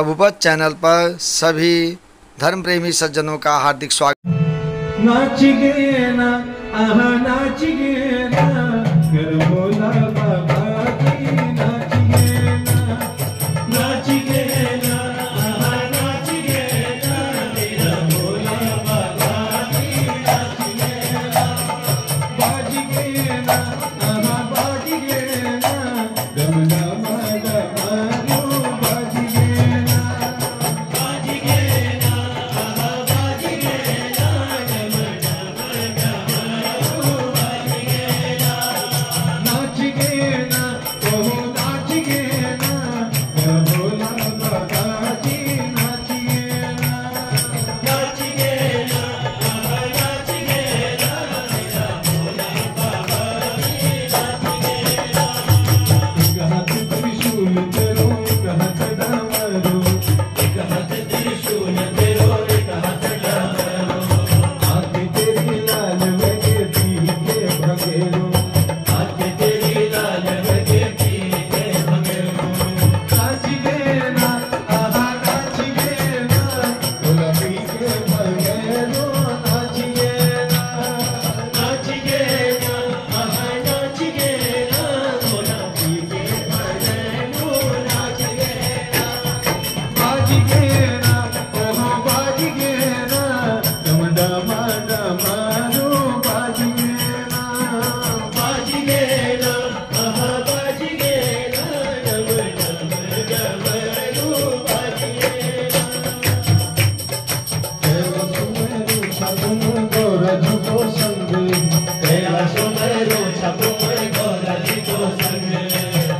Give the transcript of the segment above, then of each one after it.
Prabhupad channel पर सभी धर्म प्रेमी सज्जनों का हार्दिक स्वागत। नाच गे ना आहा नाच गे ना घर भोला बाबा की नाच गे ना नाच गे ना आहा नाच गे ना तेरा भोला बाबा की नाच गे ना बाज गे ना आहा बाज गे ना गम गम गम बाज गे ना बाज गे ना आहा बाज गे ना नाच गे ना ओहो नाच गे ना भोला बाबा की नाच गे ना नाच गे ना नाच गे ना भोला बाबा की नाच गे ना एक हाथ त्रिशूल तेरो एक हाथ डामरो एक हाथ त्रिशूल तेरो एक हाथ डामरो हाथ तेरी लाल लगे पीके भगेरो हाथ तेरी लाल लगे पीके भगेरो नाच गे ना आहा नाच गे ना भोला पीके भगेरो नाच गे ना आहा नाच गे ना भोला पीके भगेरो नाच गे ना बाज गे ना ओहो बाज गे ना डम डम डमारो बाज गे ना बाज गे ना आहा बाज गे ना डम डम डमारो बाज गे ना तेरा सुमेरो छापुम गोरा झुको संग तेरा सुमेरो छापुम गोरा झुको संग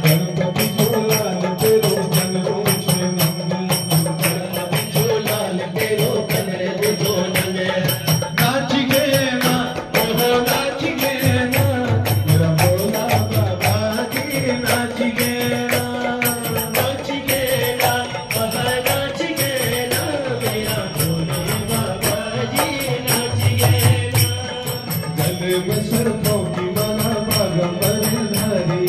गणपति झूलाल तेरो जन रोष नंग गणपति झूलाल तेरो जन रोष नंग नाच गे ना ओहो नाच गे ना मेरा भोला बाबा की नाच गे ना नाच गे ना आहा नाच गे ना मेरा भोले बाबा जी नाच गे ना गले में सरपों की माला बागंबर धरी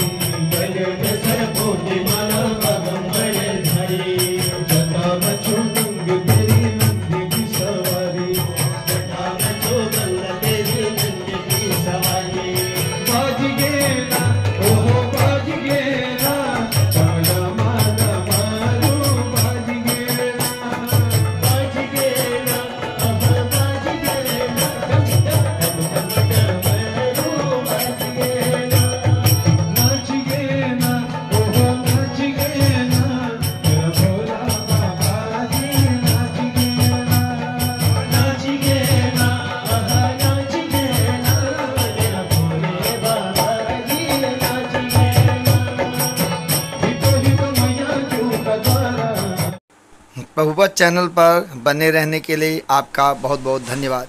गले में सरपों की माला बागंबर धरी जटा में चुंग तेरी नंदी की सवारी जटा में चुंग तेरी नंदी की सवारी बाज गे ना ओहो बाज गे ना डमडा मादा मारू बाज गे ना बाज गे ना आहा बाज गे ना डमडा मारू बाज गे ना नाच गे ना ओहो नाच गे ना मेरा भोला बाबा जी नाच गे ना नाच गे ना आहा नाच गे ना मेरा भोले बाबा जी नाच गे ना हितो हितो मैया चूका द्वारा। प्रभुपद चैनल पर बने रहने के लिए आपका बहुत बहुत धन्यवाद।